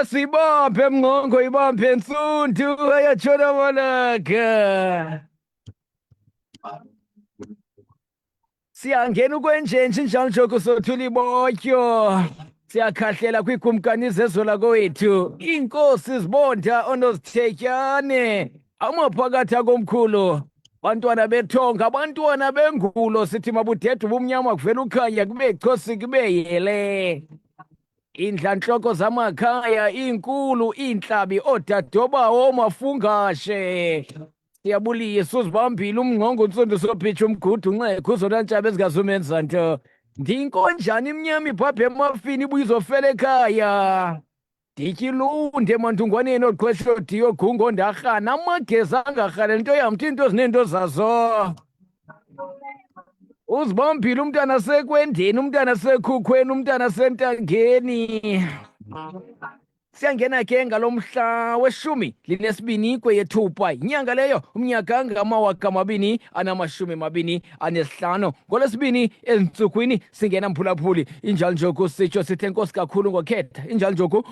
Sibambe mnqongo ibambe ntsundu ayatshona malaka. Siyangena ukwenjenje njalo njoko sothula ibotyo. Siyakhahlela kwiikumkani zezo lakowethu. Iinkosi zibonda onozithetyane. Amaphakathi akomkhulu. Bantwana bethonga, abantwana bengulo sithi mabudede ubumnyama kuvela ukhanya kube chosi kube yele. Indlantloko zamakhaya, iinkulu, iintlabi, oodadobawo, oomafungashe. Siyabulisa uzibambile umngqongo untsundu sophitsha umgudu unxekho uzonantshaba ezingazumenza nto. Ndinkonjani imnyama ibhabhe emafini ibuye izofela ekhaya. Ndityilunde emandungwaneni oqhweshodiyo gungo ndarhana amageza angarhale nto yamthi into zineento zazo. Uzibambile umntana sekwendeni, umntana sekhukhweni, umntana sentangeni. Siyangena ke ngalomhla weshumi linesibini kweyeThupha, inyanga leyo umnyaka ngamawaka amabini anamashumi amabini anesihlanu. Ngolwesibini ezintsukwini singena mphulaphuli, injalo njoku sitsho sithe nkosi kakhulu ngokhetha, injalo njoku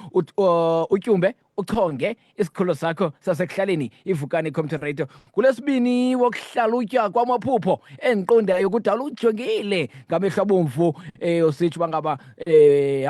utyumbe uchonge isikholo sakho sasekuhlaleni ivukani comrade kulesibini wokuhlalutya kwamaphupho endiqondayo ukudala ujongile ngamehlo abomvu usitsho uba ngaba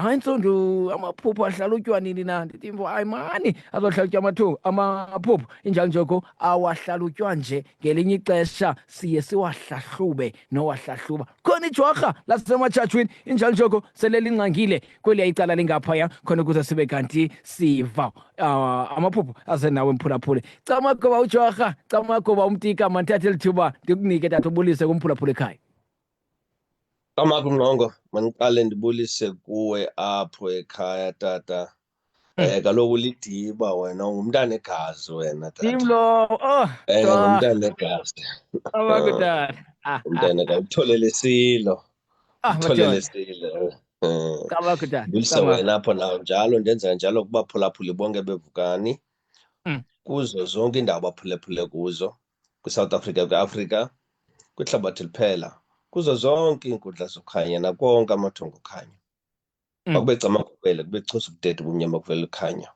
hayi ntsundu amaphupho ahlalutywa nini na ndithi hayi mani azohlalutywa amaphupho injalo njoko awahlalutywa nje ngelinye ixesha siye siwahlahlube nowahlahluba khona ijwarha lasematshatshweni injalo njoko sele lingxangile kweliya icala lingaphaya khona ukuze sibe kanti siva amaphupho aze nawe mphulaphule. Camagoba ujwarha, camagoba umtika, mandithathe elithuba ndikunike tata ubulise kumphulaphule ekhaya. Camagu Mnqongo, mandiqale ndibulise kuwe apho ekhaya tata. Kaloku lidiba wena ungumntana egazi wena tata. Dimlo, Ngumntana egazi. amakutata. Umntana ukutholele silo. Ukutholele silo. Camakutata. Ndibulise wena apho nawo njalo ndenza njalo kubaphulaphuli bonke bevukani. Kuzo zonke iindawo baphulephule kuzo. KwiSouth Africa, kwiAfrika, kwihlabathi liphela. Kuzo zonke iinkundla zokhanya nakonke amathongo okhanya. Akube camakubele kube chusa ukudede ubumnyama kuvela ukhanya.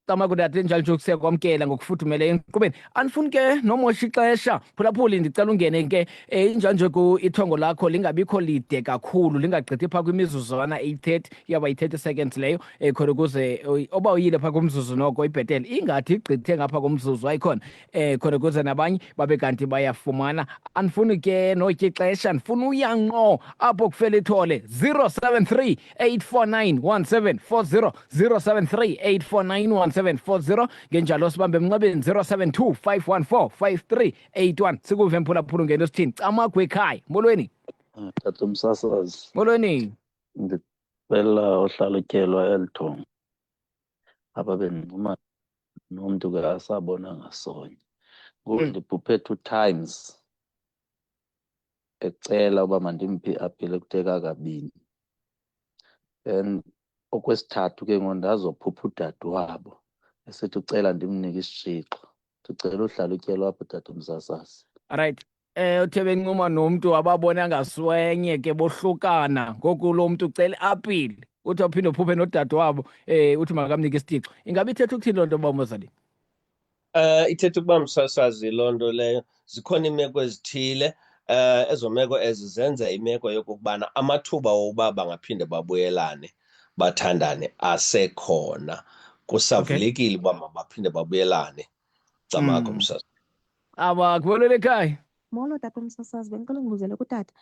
Camakutata njalo nje siyakwamkela ngokufudumele enkqubeni. Andifuni ke nomosha ixesha phulaphuli ndicela ungene ke injalo nje ithongo lakho lingabikho lide kakhulu lingagqithi phaa kwimizuzwana 8:30 iyawuba yi-30 seconds leyo khona ukuze oba uyile phaa kumzuzu noko ibhetele ingathi igqithe ngapha komzuzu ayikhona khona ukuze nabanye babe kanti bayafumana. Andifuni ke notya ixesha ndifuna uyanqo apho kufela ithole 073 849 1740 073 849 1740 ngenjalo sibambe emnxebeni 072 514 5381 sikuve mphulaphula ngento sithini camagu ekhaya molweni tata umsasazi molweni ndicela uhlalutyelwa elithongo apha bendinquma nomntu ke asabona ngasonya ngoku ndibhuphe 2 times ecela uba mandimphi aphile kuteka kabini and okwesithathu ke ngoku ndazophupha udade wabo esithi ucela ndimnike isitshixo ndicela uhlalutyelwa apho tata umsasazi. Right. Uthe bencuma nomntu ababona ngaswenye ke bohlukana ngoku lo mntu ucela apile uthi aphinde uphuphe nodade wabo uthi makamnike isitixo ingabe ithetha ukuthini loo nto bamozali? Ithetha ukuba msasazi loo nto leyo zikhona iimeko ezithile ezo meko ezi zenza imeko yokokubana amathuba wokuba bangaphinde babuyelane bathandane asekhona kusavulekile uba mabaphinde babuyelane. Camakho msasazi. Kubonele ekhaya. Molo tata umsasazi bendicela ungibuzele kutata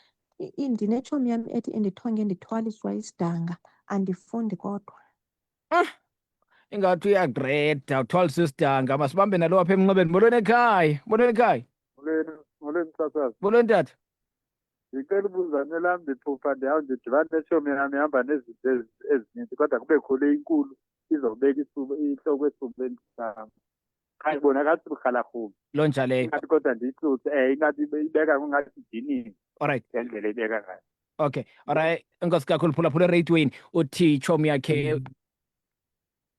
ndinetshomi yam ethi endithonge ndithwaliswa isidanga andifundi kodwa. Ingathi uyagreda uthwalisa isidanga masibambe nalo apha emnxebeni molweni ekhaya molweni ekhaya molweni msasazi molweni tata ndicela ubuzane lam ndiphupha ndidibane netshomi yam ihamba nezinto ezininzi kodwa kube khule inkulu izobeka ihloko esifubeni sam qha ibonakala urhalarhubi loo nja leyo ingathi kodwa ndiyixuthe ingathi ibeka kungathi idinini alright ngendlela ibeka ngayo. Okay alright enkosi kakhulu phulaphula eratewini uthi itshomi yakhe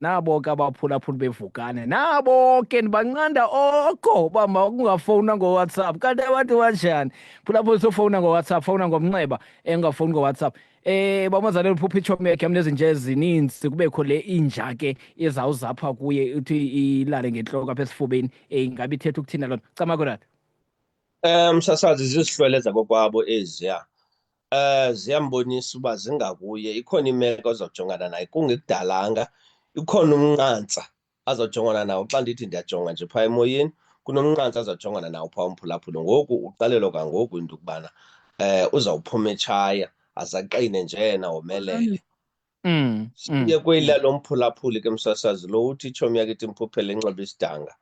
nabo ke abaphulaphuli bevukane nabo ke ndibanqanda oko uba makungafowunwa ngoWhatsApp kanti abantu banjani phulaphula sofowuna ngoWhatsApp fowuna ngomnxeba engafowuni ngoWhatsApp bamazalelo uphupha itshomi yakhe mnezinto ezininzi kubekho le inja ke izawuzapha kuye uthi ilale ngentloko apha esifubeni ingabe ithetha ukuthina loo nto cama kodade Msasazi zizihlwele zakokwabo eziya ziyambonisa uba zingakuye ikhona imeko azawujongana nayo kungekudalanga ikhona umnqantsa azawujongana nawo xa ndithi ndiyajonga nje phaa emoyeni kunomnqantsa azawujongana nawo phaa umphulaphula ngoku uqalelwa kwangoku into yokubana uzawuphuma etshaya azaqine nje yena womelele siye kweyila lo mphulaphuli ke msasazi lo uthi itshomi yakhe ithi mphuphele enxiba isidanga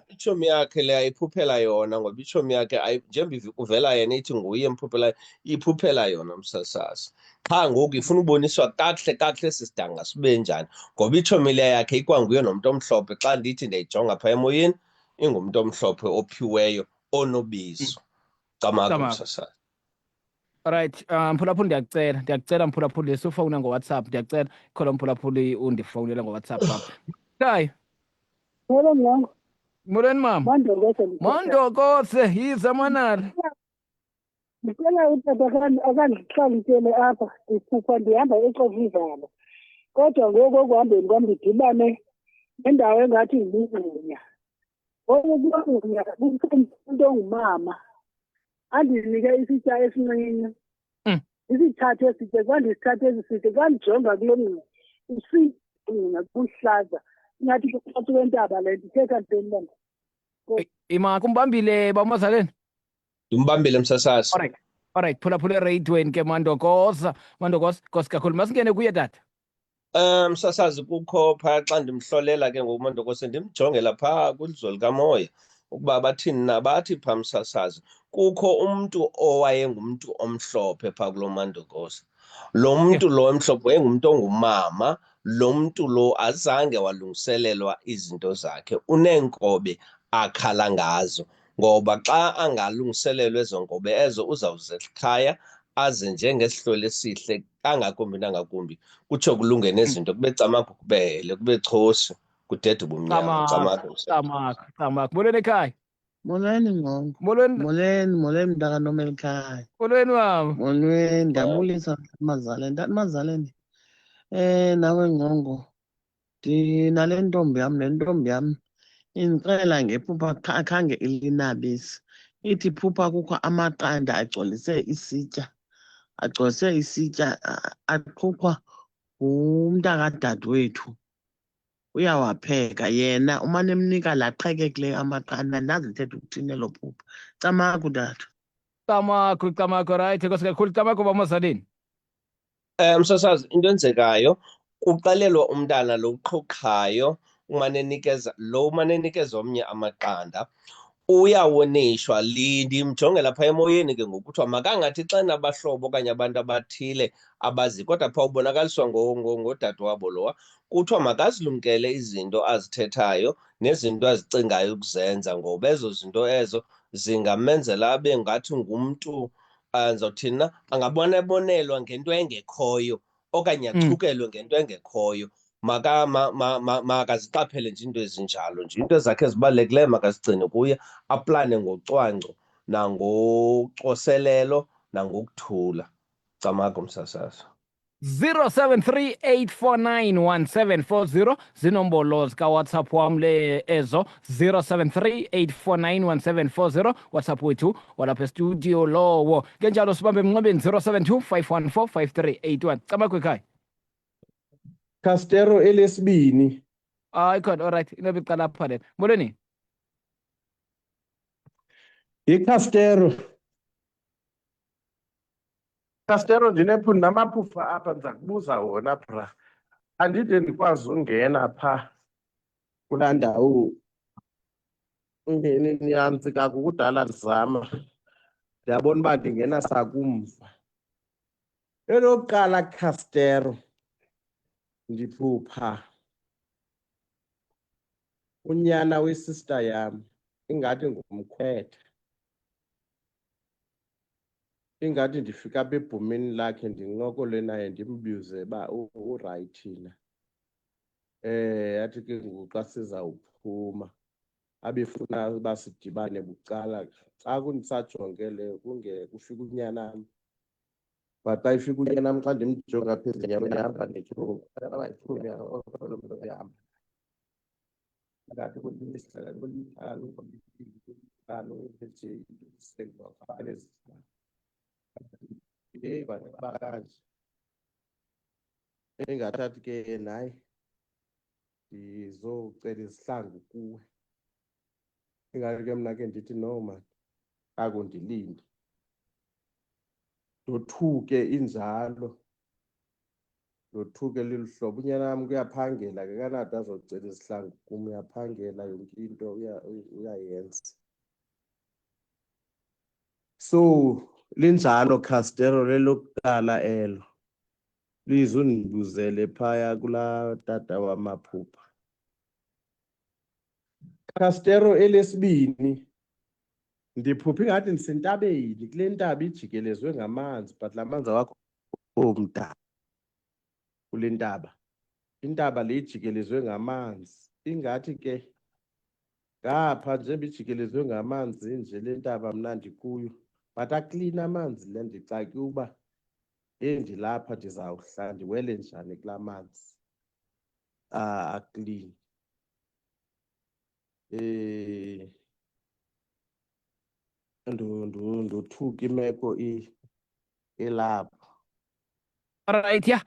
itshomi yakhe le ayiphuphela yona ngoba itshomi yakhe njengoba uvela yena ithi nguye mphuphelayo iphuphela yona msasazi qha ngoku ifuna uboniswa kakuhle kakuhle esi sidanga sibe njani ngoba itshomi le yakhe ikwanguye nomntu omhlophe xa ndithi ndiyayijonga phaa emoyeni ingumntu omhlophe ophiweyo onobizo camako msasazi. Alright, mphulaphuli ndiyakucela mphulaphuli sifowuna ngoWhatsApp ndiyakucela khona mphulaphuli undifowunela ngoWhatsApp apha. Hayi. Yebo mnyango. Molweni mama. Mandokose yiza manala. Ngicela utata akangihlalise apha iphupha ndihamba eXovivalo. Kodwa ngoku okuhambeni kwami ndidibane nendawo engathi yiminya. Okukunya umuntu ongumama andinike isitya esincinci. Isithathe eside kwandisithathe esiside kwandijonga kulo mnqi isingqina kuhlaza ngathi kuqhathi kwentaba le ndithetha ntoni bana ima kumbambile bamazaleni ndimbambile msasazi. Alright phulaphula eradweni ke mandokosa nkosi kakhulu masingene kuye tata Msasazi kukho phaa xa ndimhlolela ke ngoku mandokose ndimjongela phaa kwilizwe likamoya ukuba bathini na bathi phaa msasazi kukho umntu owayengumntu omhlophe phaa kulo mandokosa lo mntu lo emhlophe wayengumntu ongumama lo mntu lo azange walungiselelwa izinto zakhe uneenkobe akhala ngazo ngoba xa angalungiselelwa ezo nkobe ezo uzawuze ekhaya aze njengesihlwele esihle kangakumbi nangakumbi kutsho kulunge nezinto kube camagu kube hele kube chosi kudede ubumnyama camagu molweni ekhaya Molweni ngqongo. Molweni mntaka Nomelikhaya. Molweni mama. Molweni ndiyabulisa Mazaleni. Tata Mazaleni. Nawe ngqongo. Ndinale ntombi yam, le ntombi yam indixelela ngephupha khange ilinabisi. Ithi phupha kukho amaqanda agcwalise isitya. Agcwalise isitya aqhuqwa ngumntakadadewethu. Uyawapheka yena umane emnika laa qhekekileyo amaqanda andazi lithetha ukuthini elo phupha. Camaku tata. Camaku right nkosi kakhulu camaku bamazaleni. Msasazi into enzekayo kuqalelwa umntana lo uqhuqhayo umane enikeza omnye amaqanda uyawonishwa ndimjongela phaa emoyeni ke ngoku kuthiwa makangathi xa nabahlobo okanye abantu abathile abazi kodwa phaa ubonakaliswa ngodade wabo lowa kuthiwa makazilumkele izinto azithethayo nezinto azicingayo ukuzenza ngoba ezo zinto ezo zingamenzela abe ngathi ngumntu ndizawuthini na angabonelwa ngento engekhoyo okanye achukelwe ngento engekhoyo makaziqaphele nje into ezinjalo nje into zakhe ezibalulekileyo makazigcine kuye aplane ngocwangco nangocoselelo nangokuthula camago msasazi 0738491740 zinombolo zikaWhatsApp wam ezo 0738491740 WhatsApp wethu walapha estudio lowo kenjalo sibambe emnxebeni 0725145381 camago ekhaya Castero elesibini. Ikhona alright inobe iqala apha lena molweni Castero ndinamaphupha apha ndiza kubuza wona bra andide ndikwazi ungena phaa kulaa ndawo ndiyantsika kukudala ndizama ndiyabona uba ndingena sakumva elokuqala Castero ndiphupha unyana wesister yam ingathi ngumkhwetha ingathi ndifika apha ebhumeni lakhe ndincokole naye ndimbuze uba urayithi na yathi ke ngoku xa sizawuphuma abefuna uba sidibane bucala xa kundisajongeleyo kufika unyanam. But xa ifika unyanam xa ndimjonga apha ezinyameni ehamba netshumi abayithumi ohamba ngathi kwelinye isihlala kwelithalo bantu bakanje engathathi ke naye ndizocela izihlangu kuwe. Ingathi ke mna ke ndithi no man akundilinde ndothuke injalo ndothuke lolu hlobo. Unyanam kuyaphangela ke kanade azocela izihlangu kum, uyaphangela yonke into uyayenza. So linjalo Castero lelokuqala elo lize undibuzele phaya kulaa tata wamaphupha. Castero elesibini ndiphupha ingathi ndisentabeni kule ntaba ijikelezwe ngamanzi but laa manzi awakho omdala kule ntaba. Intaba le ijikelezwe ngamanzi ingathi ke ngapha njengoba ijikelezwe ngamanzi nje le ntaba mna ndikuyo but aklini amanzi le ndixake uba ndilapha ndizawuhla ndiwele njani kulaa manzi aklini. Ndothuka imeko ilapho. Alright, ya.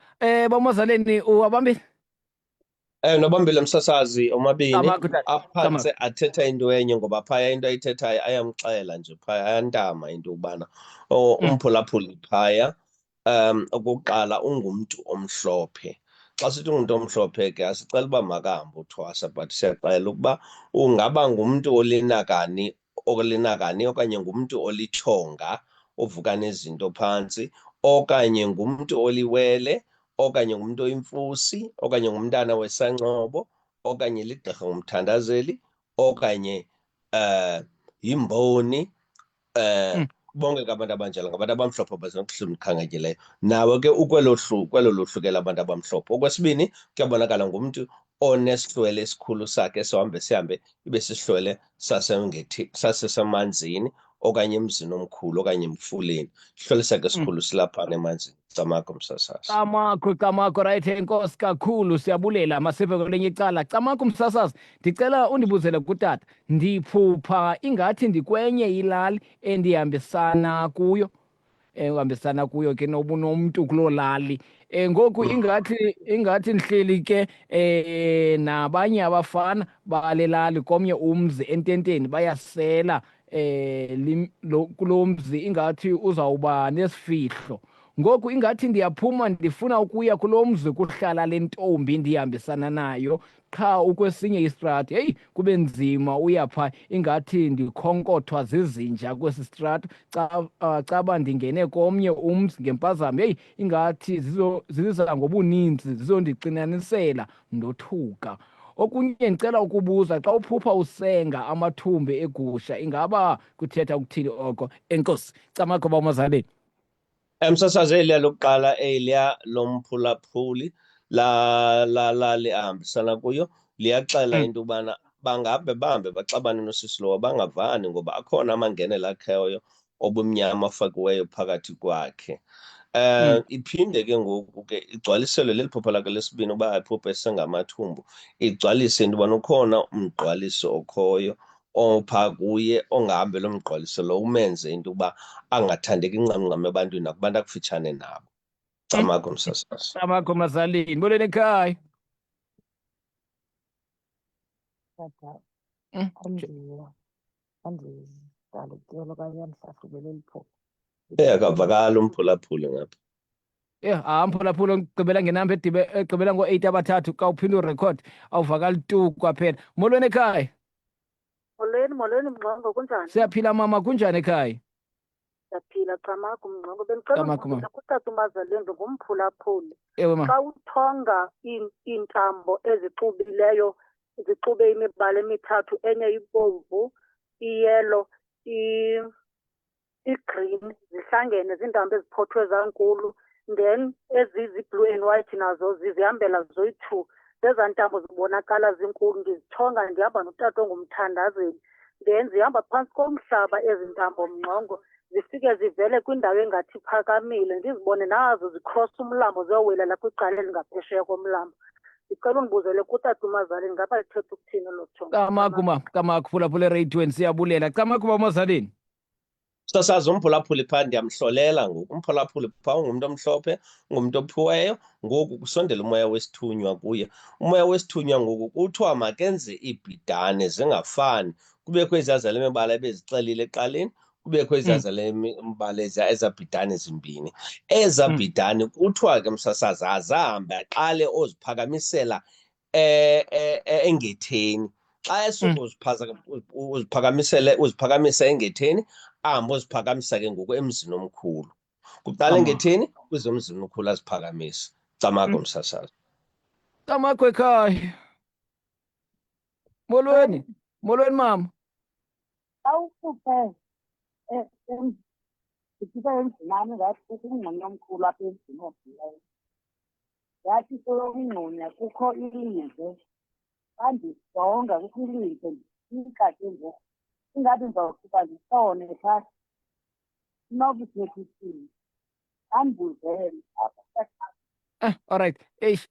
Bomazaleni uwabambile? Nobambile msasazi omabini Camaco tata, aphantse athetha into enye ngoba phaya into ayithethayo ayamxela nje phaya ayantama into yokubana umphulaphuli phaya okokuqala ungumntu omhlophe. Xa sithi ungumntu omhlophe ke asicela uba makahambe uthwasa but siyacela ukuba ungaba ngumntu olinakani okanye ngumntu olithonga ovuka nezinto phantsi okanye ngumntu oliwele okanye ngumntu oyimfusi okanye ngumntana wesancobo okanye ligqirha ngumthandazeli okanye yimboni bonke ke abantu abanjalo ngabantu abamhlophe bazinokuhlumkhangatyileyo. Nawe ke kwelo luhlukela abantu abamhlophe. Okwesibini kuyabonakala ngumntu onesihlwele esikhulu sakhe sihambe ibe sihlwele sasesemanzini okanye emzini omkhulu okanye emfuleni. Ihlwele sakhe esikhulu silaphana emanzini. Camaco msasazi. Camaco, right, enkosi kakhulu, siyabulela. Masive kwelinye icala. Camaco msasazi, ndicela undibuzele kutata. Ndiphupha ingathi ndikwenye ilali endihambisana kuyo. Uhambisana kuyo ke nobunomntu kuloo lali. Ngoku ingathi ndihleli ke nabanye abafana bale lali komnye umzi ententeni bayasela kulo mzi ingathi uzawuba nesifihlo. Ngoku ingathi ndiyaphuma ndifuna ukuya kulo mzi kuhlala le ntombi ndihambisana nayo, qha ukwesinye istrato heyi kube nzima uyapha ingathi ndikhonkothoa zizinja kwesi strato. Caba ndingene komnye umzi ngempazamo heyi ingathi ziza ngobuninzi zizondicinanisela ndothuka. Okunye ndicela ukubuza, xa uphupha usenga amathumbe egusha ingaba kuthetha ukuthini oko? Enkosi. Camaco bomazaleni. Msasazi eliya lokuqala eliya lomphulaphuli lali ahambisana kuyo liyaxela into yobana bangabe bahambe baxabane nosisi lowo bangavani ngoba akhona amangenelo akheyo obumnyama afakiweyo phakathi kwakhe. Iphinde ke ngoku ke igcwaliselwe leli phupha lakhe lesibini uba iphupha esengamathumbu igcwalise into yobana ukhona umgqwaliso okhoyo opha kuye ongahambe lo mgqwaliso lo umenze into yokuba angathandeki ncamncam ebantwini nakubantu akufitshane nabo. Camaco msasazi. Camaco mazalini, boleni ekhaya. Andigalukelo okanye andihlahlubele liphupha. Akavakali umphulaphuli ngapha. Mphulaphula ogqibela ngenamba egqibela ngo-8 abathathu xa uphinda urekhodi awuvakali tu kwaphela. Molweni ekhaya. Molweni Mngqongo, kunjani? Siyaphila mama, kunjani ekhaya? Siyaphila Camaco Mngqongo. Bendicela ukubuzela kutata uMazalendlu ngumphulaphuli. Ewe ma. Xa uthonga iintambo ezixubileyo, zixube imibala emithathu, enye ibomvu, iyelo, i-green, zihlangene ziintambo eziphothwe zankulu, then ezizi-blue and white nazo zizihambela zoyi-2 zezaa ntambo zibonakala zinkulu ndizithonga ndihamba notata ongumthandazeli ndihamba phantsi komhlaba ezi ntambo mngqongo zifike zivele kwindawo engathi phakamile ndizibone nazo zikrosa umlambo ziyowelela kwicala elingaphesheya komlambo. Ndicela undibuzele kutata uMazaleni ngaba lithetha ukuthini lo thonga. Kamakho phulaphula ereyidweni siyabulela. Kamakho uMazaleni. Sasazi umphulaphuli phaa ndiyamhlolela ngoku. Umphulaphuli phaa ungumntu omhlophe, ungumntu ophiweyo, ngoku kusondela umoya wesithunywa kuye. Umoya wesithunywa ngoku kuthiwa makenze iibhidane zingafani. Kubekho ezazale mibala ebezixelile ekuqaleni, kubekho ezazale mibala ezabhidane zimbini. Eza bhidane kuthiwa ke msasazi azahambe aqale oziphakamisela engetheni. Xa esuke uziphakamisa engetheni, ahambe uziphakamisa ke ngoku emzini omkhulu. Kuqala engetheni kuze emzini omkhulu aziphakamise. Camakho msasazi. Camakho ekhaya. Molweni mama. Awukhuphe ndifika emzini wami ngathi kungconya omkhulu apha emzini ovileyo. Ngathi seyokungconya kukho ilize. Xa ndijonga kukho ilize ndifika ke ngoku ingathi ndizawufika ndisone phaa inobuthethithini andibuzele apha. Alright.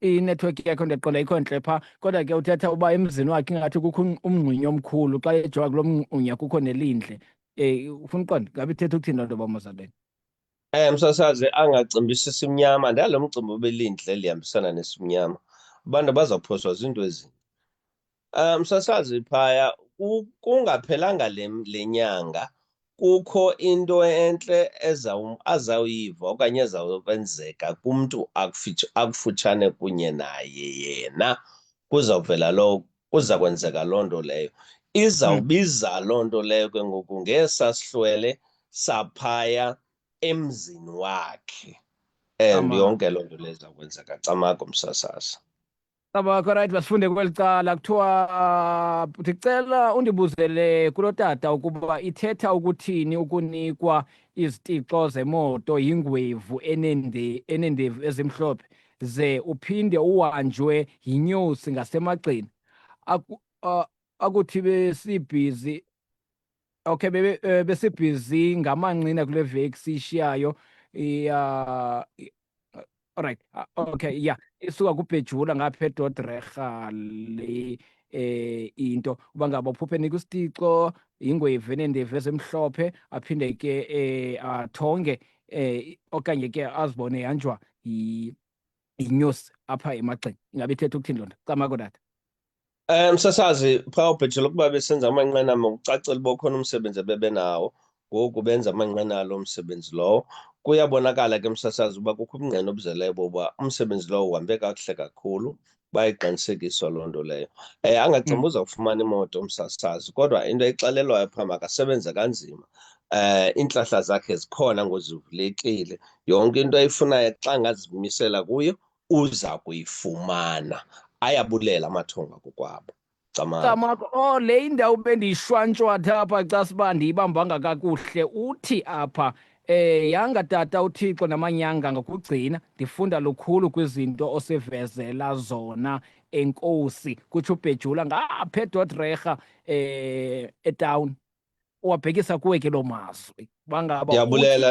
Inetwork yakho ndiyaqiqonda ikho ntle phaa kodwa ke uthetha uba emzini wakhe ingathi kukho umngxunya omkhulu xa ejonga kulo mngxunya kukho nelindle. Ufuna uqonda ngabe ithetha ukuthini loo nto uMazaleni? Msasazi angacimbisi simnyama ndalo mcimbi obelindle lihambisana nesimnyama. Abantu bazawuphoswa zinto ezimbi. Msasazi phaya kungaphelanga le nyanga kukho into entle azawuyiva okanye ezawukwenzeka kumntu akufutshane kunye naye yena. Kuza kwenzeka loo nto leyo. Izawubiza loo nto leyo ke ngoku ngesaa sihlwele saphaya emzini wakhe. And yonke loo nto leyo izawukwenzeka. Camakho msasazi. Camakho, right, basifunde kweli cala kuthiwa ndicela undibuzele kulo tata ukuba ithetha ukuthini ukunikwa izitixo zemoto yingwevu eneendevu ezimhlophe ze uphinde uhanjwe yinyosi ngasemagxeni. Akuthi besibhizi besibhizi ngamanqina kule veki siyishiyayo. Alright. Okay, yeah. Isuka kuBhejula ngapha eDodrerha le into uba ngaba uphuphe nika isitixo yingwevu eneendevu ezimhlophe aphinde ke athonge okanye ke azibone yanjwa yinyosi apha emagxeni. Ingabe ithetha ukuthini loo nto? Camakho tata. Msasazi phaa uBhejula ukuba besenza amanqina ngokucacela uba ukhona umsebenzi ebebenawo ngoku benza amanqina alo msebenzi lowo. Kuyabonakala ke msasazi uba kukho ubungqina obuzeleyo boba umsebenzi lowo uhambe kakuhle kakhulu, bayiqinisekiswa loo nto leyo. Angacinga uzawufumana imoto msasazi kodwa into exelelwayo phaa makasebenze kanzima. Iintlahla zakhe zikhona ngozivulekile. Yonke into ayifunayo xa ngazimisela kuyo uza kuyifumana. Ayabulela amathonga kokwabo. Camakho, le indawo bendiyishwantshwatha apha xa siba ndiyibambanga kakuhle uthi apha yanga tata uThixo namanyanga ngokugcina ndifunda lukhulu kwizinto osivezela zona enkosi kutsho uBhejula ngapha eDodrerha etawuni. Uwabhekisa kuwe ke loo mazwi bangaba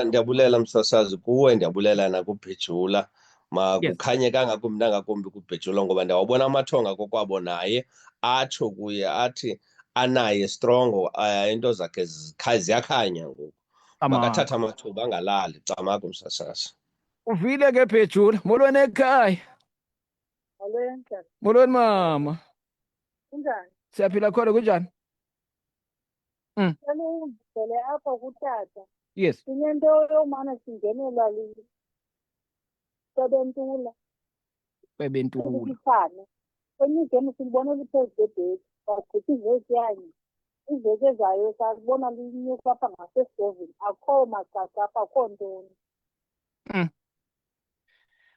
ndiyabulela msasazi kuwe, ndiyabulela nakuBhejula. Makukhanye kangakumbi nangakumbi kuBhejula ngoba ndiyawabona amathonga kokwabo naye atsho kuye athi anaye strongo. Into zakhe ziyakhanya ngoku. Makathatha amathuba angalali. Camakho msasazi. Uvile ke Bhejula. Molweni ekhaya. Molweni mama. Kunjani? Siyaphila khona kunjani? Ungizele apha kutata. Yes. Sinento yomana singenelwa Bebentula. ifane. Kwenye igemu silibonela iphezu kwebheki wagqitha iveki yanye. Iveki ezayo sasibona linyuka apha ngase-7 akho macaca apha akho ntoni.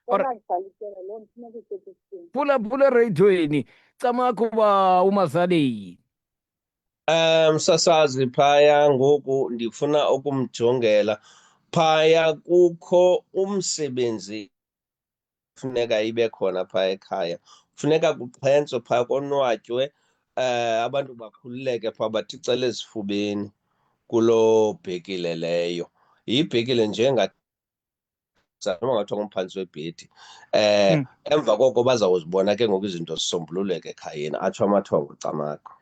Ngalisalitela loo nto funeka isetyenziswe. Phulaphula ereyidweni. Camakho uba uMazaleni. Msasazi phaya ngoku ndifuna ukumjongela. Phaya kukho umsebenzi funeka ibe khona phaya ekhaya. funeka kuxhentswe phaa konwatywe, abantu bakhululeke phaa bathi cele ezifubeni kuloo bhekile leyo. Yibhekile nje noma ngathiwa ngumphantsi webhedi. Emva koko bazawuzibona ke ngoku izinto zisombululeke ekhayeni, atsho amathongo Camagu.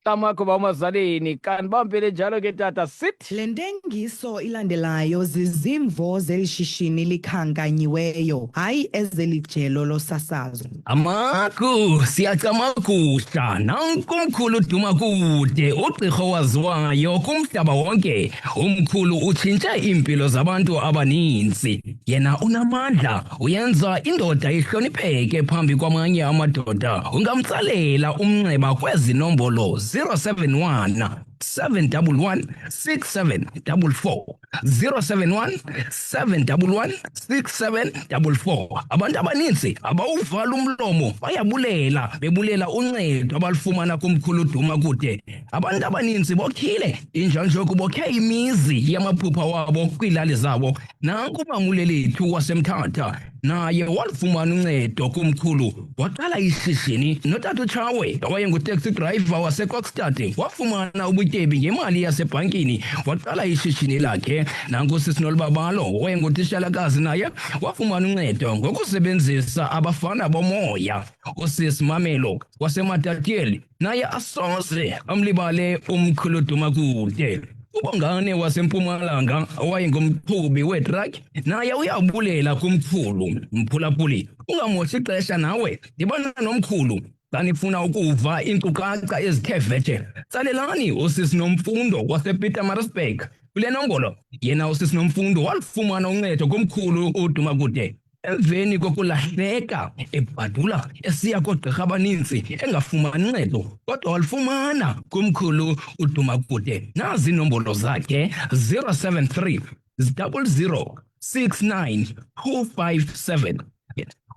Camagu bawumazaleni, kanti bampele njalo ke tata sithi. Le ntengiso ilandelayo zizimvo zeli shishini likhankanyiweyo, hayi ezeli jelo losasazo. Amagu, siyacamagusha, nankumkhulu Duma Kude, ugqirha owaziwayo kumhlaba wonke. Umkhulu utshintshe iimpilo zabantu abaninzi. Yena unamandla, uyenza indoda ihlonipheke phambi kwamanye amadoda. Ungamtsalela umnxeba kwezi nombolo 071 711 6744 071 711 6744. Abantu abaninzi abawuvala umlomo bayabulela bebulela uncedo abalufumana kumkhulu Duma Kude. Abantu abaninzi bokhile injanjoku bokhe imizi yamaphupha wabo kwiilali zabo. Nanku umamulelethu waseMthatha naye walufumana uncedo kumkhulu, waqala ishishini. Notata uTshawe owayengu-taxi driver waseKokstad wafumana ubutyebi ngemali yasebhankini, waqala ishishini lakhe. Nanku usisi Nolubabalo owayengutishalakazi naye wafumana uncedo ngokusebenzisa abafana bomoya. Usisi Mamelo waseMatatiele naye asoze amlibale umkhulu Duma Kude. UBongane waseMpumalanga owayengumqhubi weetrakhi naye uyabulela kumkhulu. Mphulaphuli, ungamoshi ixesha nawe, dibana nomkhulu xa nifuna ukuva iinkcukacha ezithe vetshe. Tsalelani usisi Nomfundo wasePietermaritzburg kule nombolo. Yena usisi Nomfundo walufumana uncedo kumkhulu uDuma Kude emveni kokulahleka ebhadula esiya koogqirha abaninzi engafumani ncedo, kodwa walufumana kumkhulu uDuma Kude. Nazi inombolo zakhe 073 00 69 257.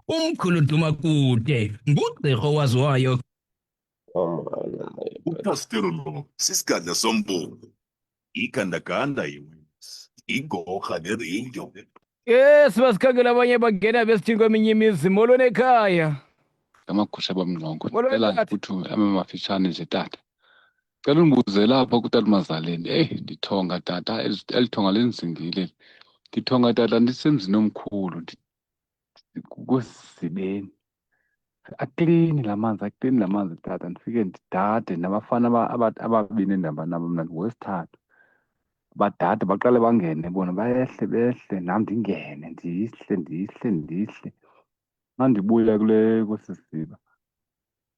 Umkhulu Duma Kude ngugqirha owaziwayo. Upastero lo sisiganda sombongo, igandaganda iwesi, igorha nerinjo. Yes, basikhangela abanye bangena besithini kweminye imizi. Molweni ekhaya. Amagusha bamnqongo. Molweni Cela tata. ukuthi amafitshane nje tata. Cela undibuze lapha kutata Mazaleni. Ndithonga tata, elithonga lenzingile. Ndithonga tata ndisemzini omkhulu. Kusibeni. Aklini lamanzi tata. Ndifike ndidade nabafana ababini endihamba nabo mna ngowesithathu. Badade baqale bangene bona behle nam ndingene ndihle. Xa ndibuya kwesiziba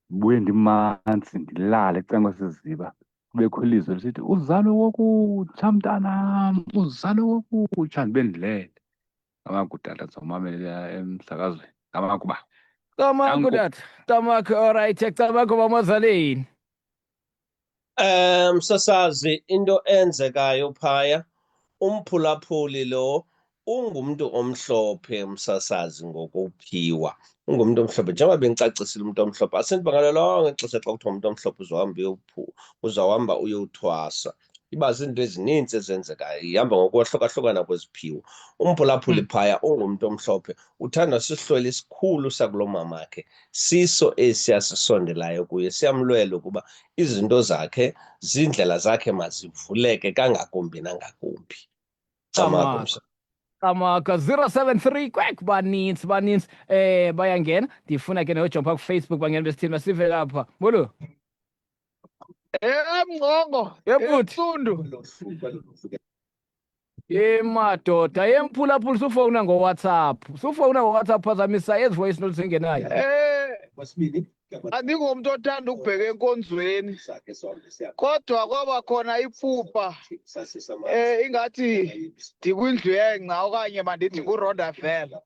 ndibuye ndimanzi ndilale ecangwe kwesiziba, kubekho ilizwi lisithi uzalo wokutsha mntanam, uzalo wokutsha, ndibe ndilele. Amakudala ndizomamelela emsakazweni ngamakuba. Camagu tata, Camagu, alright, Camagu bawumazaleni. Msasazi, into enzekayo phaya, umphulaphuli lo ungumntu omhlophe msasazi ngokuphiwa. Ungumntu omhlophe njengoba bendicacisile umntu omhlophe. Asindiba ngalo lonke ixesha xa kuthiwa umntu omhlophe uzawuhamba uyothwasa. Iba zinto ezininzi ezenzekayo, ihamba ngokwahlukahlukana kweziphiwo. Umphulaphuli phaya ungumntu omhlophe uthandwa sihlwele isikhulu sakulo mamakhe, siso esiya sisondelayo kuye, siyamlwela ukuba izinto zakhe ziindlela zakhe mazivuleke kangakumbi nangakumbi. Camagu 073 kwek banintsi bayangena. Ndifuna ke nojonga kuFacebook bangena besithini basive lapha. Molo. Mnqongo, Ebutsundu. Madoda, emphulaphuli sufowuna ngoWhatsApp. Sufowuna ngoWhatsApp phazamisa ezi voice notes engenayo. Andingomntu othanda ukubheka enkonzweni, kodwa kwaba khona iphupha ingathi ndikwindlu yengca okanye mandithi kuRondaville.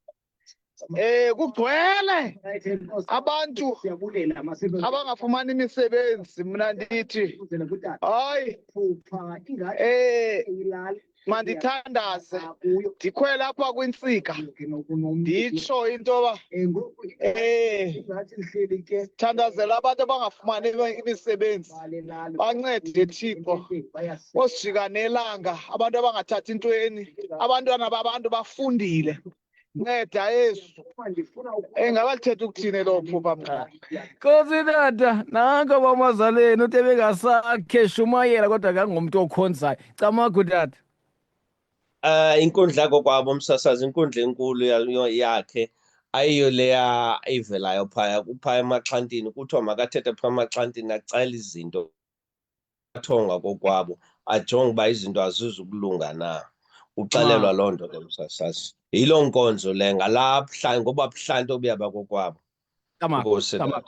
Kugcwele abantu abangafumani imisebenzi. Mna ndithi hayi, mandithandaze ndikhwele apha kwintsika nditsho into yoba thandazela abantu abangafumani imisebenzi, bancede Thixo. Osijika nelanga, abantu abangathathi ntweni, abantwana babantu bafundile nceda Yesu. Engaba lithetha ukuthini elo phupha mqala? Nkosi tata, nanko bamazaleni uthi bengasakhe shumayela kodwa kangumuntu okhonzayo. Camagu tata. Inkundla kokwabo umsasazi, inkundla enkulu yakhe ayiyo leya ivelayo phaya kuphaya emaxhantini, kuthiwa makathethe phaa emaxhantini acele izinto athonga kokwabo, ajonge uba izinto azizukulunga na. Uxelelwa loo nto ke msasazi. Yiloo nkonzo le ngalaa buhlanti, ngoba buhlanti obuya bakokwabo. Enkosi tata.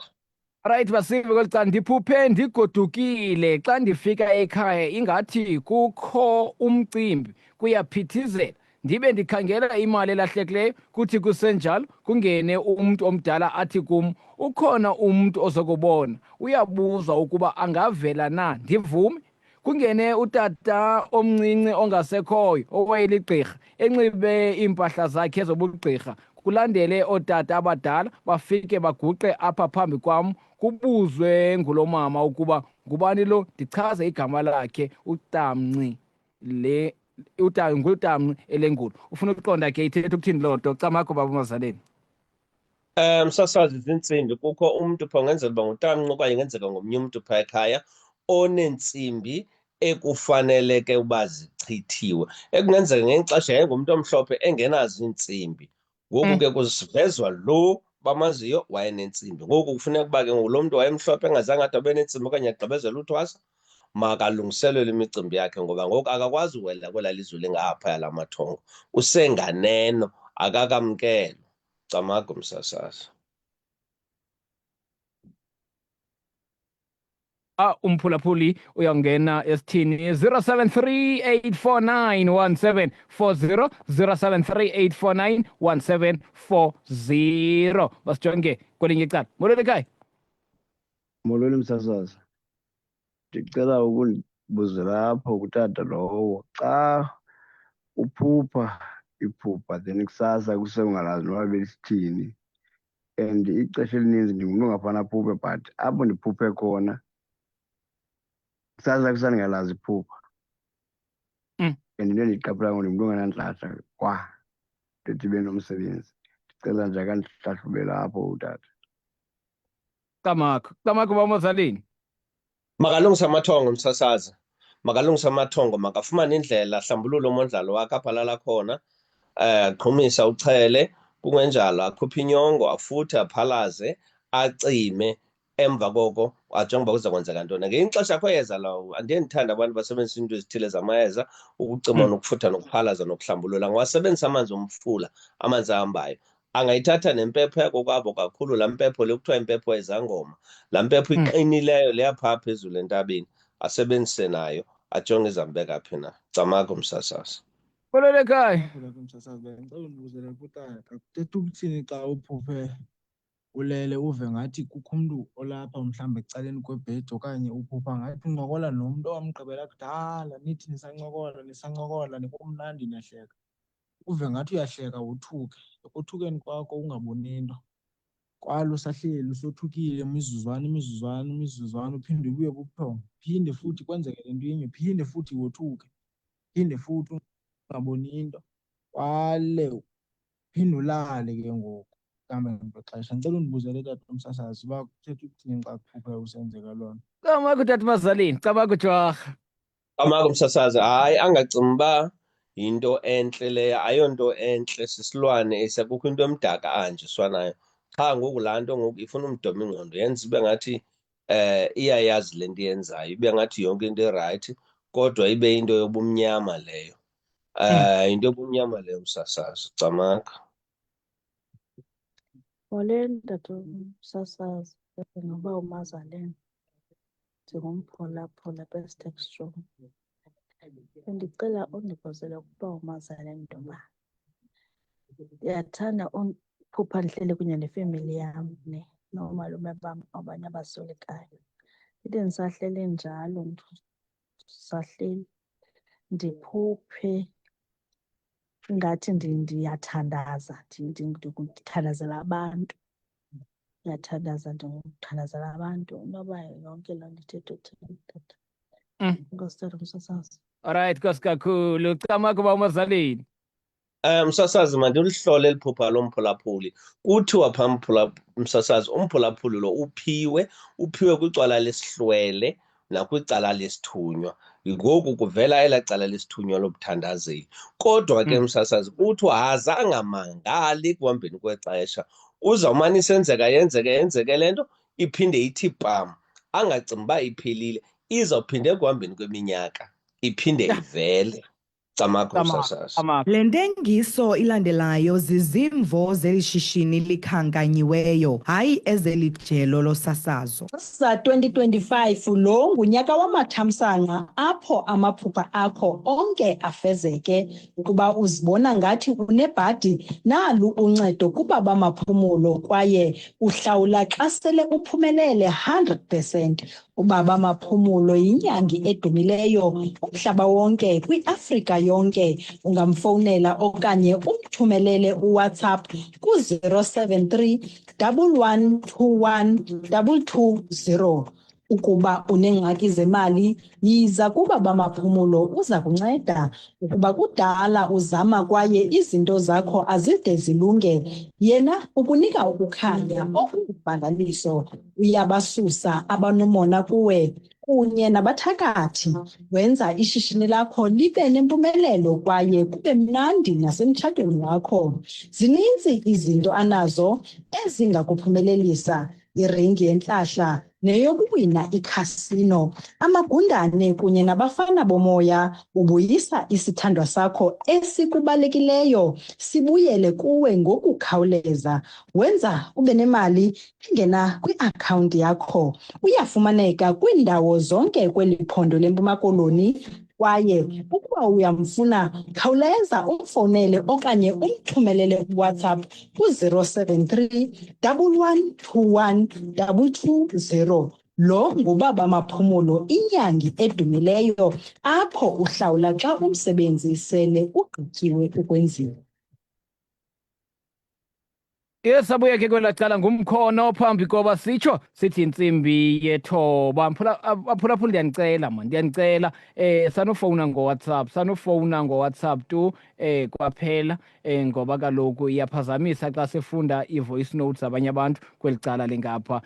Right basive kweli cala ndiphuphe ndigodukile xa ndifika ekhaya ingathi kukho umcimbi kuyaphithizela ndibe ndikhangela imali elahlekileyo kuthi kusenjalo kungene umntu omdala athi kum ukhona umntu ozokubona uyabuzwa ukuba angavela na ndivume kungene utata omncinci ongasekhoyo owayeligqirha enxibe iimpahla zakhe zobugqirha kulandele ootata abadala bafike baguqe apha phambi kwam kubuzwe ngulo mama ukuba ngubani lo ndichaze igama lakhe utamnci ngutamnci elengulo ufuna ukuqonda ke ithetha ukuthini loo nto camakho baba mazaleni Msasazi zintsimbi kukho umntu phaa ngenzeka uba ngutamnci okanye ingenzeka ngomnye umntu phaa ekhaya oneentsimbi ekufaneleke uba zichithiwe, ekungenzeka ngenye ixesha yayingumntu omhlophe engenazo iintsimbi. Ngoku ke kuzivezwa lo bamaziyo wayenentsimbi. Ngoku kufuneka uba ke ngulo mntu wayemhlophe engazange ade abe nentsimbi okanye agqibezela uthwasa makalungiselelwe imicimbi yakhe, ngoba ngoku akakwazi uwela kwela lizwe lingaphaya lamathongo, usenganeno akakamkelwa. Camagu msasazi. Umphulaphuli uyangena esithini 0738491740 0738491740 basijonge kwelinye icala molweni ekhaya. Molweni msasazi, ndicela ukundibuzela apho kutata lowo xa uphupha iphupha then kusasa kusengalazi noba belisithini, and ixesha elininzi ndingumntu ongafana phuphe, but apho ndiphuphe khona kusasa kusandingalazi iphupha and into endiyiqaphelayo ndingumntu ongenantlahla kwa ndithi ibe nomsebenzi. Ndicela nje akandihlahlubela apho utata. Camakho bamazaleni Makalungise amathongo msasazi, makalungise amathongo, makafumane indlela ahlambulule umondlalo wakhe apho alala khona, aqhumisa uchele, kungenjalo akhuphe inyongo, afuthe, aphalaze, acime. Emva koko ajonge uba kuza kwenzeka ntoni. Ngelinye ixesha akho yeza lawo, andiye ndithanda abantu basebenzisa iinto ezithile zamayeza ukucima nokufutha nokuphalaza nokuhlambulula. Ngawasebenzisa amanzi omfula, amanzi ahambayo. Angayithatha nempepho yakokwabo kakhulu, laa mpepho le kuthiwa impepho yezangoma, laa mpepho iqinileyo leya phaa phezulu entabeni, asebenzise nayo ajonge izambeka phi na. Camakho msasazi. molweni ekhaya. Msasazi bendicela undibuzele kutata, kuthetha ukuthini xa uphuphe ulele uve ngathi kukho umntu olapha mhlawumbi ecaleni kwebhedi okanye uphupha ngathi uncokola nomntu owamgqibela kudala nithi nisancokola nikumnandi niyahleka, uve ngathi uyahleka wothuke, ekothukeni kwakho ungaboni nto kwalo usahleli usothukile imizuzwana uphinde ubuye bubuthongo, phinde futhi kwenzeke le nto inye, phinde futhi wothuke, phinde futhi ungaboni into kwale phinde ulale ke ngoku ekuhambeni kwexesha. Ndicela undibuzele tata umsasazi uba kuthetha ukuthini xa kuphuphe usenzeka loo nto. Camakho tata mazaleni, camakho jwarha. Camakho msasazi, hayi angacima uba yinto entle leya, ayonto entle, sisilwane kukho into emdaka ahanjiswa nayo. Qha ngoku laa nto ngoku ifuna umdoma ingqondo, yenza ibe ngathi iyayazi le nto iyenzayo, ibe ngathi yonke into irayithi kodwa ibe into yobumnyama leyo. Into yobumnyama leyo msasazi. Camakho. Molweni tata umsasazi, noba umazalene, ndingumphulaphula best-extra. Bendicela undibuzele ukuba umazalene ntoba ndiyathanda uphupha ndihleli kunye nefemeli yam noomalume bam abanye abaswelekayo. Ndithi ndisahleli njalo ndisahleli ndiphuphe ngathi ndiyathandaza, ndithandazela abantu, ndiyathandaza ndithandazela abantu, inoba yonke loo nto ithetha uthini tata. Enkosi tata umsasazi. Alright, nkosi kakhulu. Camakho bamazaleni. Msasazi, mandiluhlole eli phupha lomphulaphuli. Kuthiwa phaa msasazi, umphulaphuli lo uphiwe kwicala lesihlwele nakwicala lesithunywa. Ngoku kuvela elaa cala lesithunywa lobuthandazeli. Kodwa ke msasazi, kuthiwa azange mangali ekuhambeni kwexesha. Uzawumane yenzeke le nto, iphinde ithi pam. Angacingi uba iphelile, izawuphinde ekuhambeni kweminyaka iphinde ivele. Camaco msasazi. Le ntengiso ilandelayo zizimvo zeli shishini likhankanyiweyo, hayi ezeli jelo losasazo. Sa-2025 lo ngunyaka wamathamsanqa apho amaphupha akho onke afezeke ukuba uzibona ngathi unebhadi nalu uncedo kubaba Maphumulo kwaye uhlawula xa sele uphumelele 100%. Ubaba Maphumulo yinyangi edumileyo umhlaba wonke, kwiAfrika yonke. Ungamfowunela okanye umthumelele uWhatsApp ku-073 1121 220. Ukuba uneengxaki zemali, yiza kubaba Maphumulo uza kunceda. Ukuba kudala uzama kwaye izinto zakho azide zilunge, yena ukunika ukukhanya okungubhangaliso. Uyabasusa abanomona kuwe kunye nabathakathi. Wenza ishishini lakho libe nempumelelo kwaye kube mnandi nasemtshatweni wakho. Zininzi izinto anazo ezingakuphumelelisa: iringi yentlahla neyokuwina ikhasino, amagundane kunye nabafana bomoya. Ubuyisa isithandwa sakho esikubalulekileyo sibuyele kuwe ngokukhawuleza. Wenza ube nemali engena kwiakhawunti yakho. Uyafumaneka kwiindawo zonke kweli phondo leMpuma Koloni kwaye ukuba uyamfuna, khawuleza umfowunele okanye umthumelele uWhatsApp ku-073 1121 220. Lo ngubaba Maphumulo, inyangi edumileyo apho uhlawula xa umsebenzi sele ugqityiwe ukwenziwa. Sabuya ke kwelaa cala ngumkhono phambi koba sitsho sithi intsimbi yethoba. Aphulaphuli ndiyanicela sanofowuna ngowhatsapp tu kwaphela ngoba kaloku iyaphazamisa xa sifunda ii-voice notes zabanye abantu kweli cala lengapha.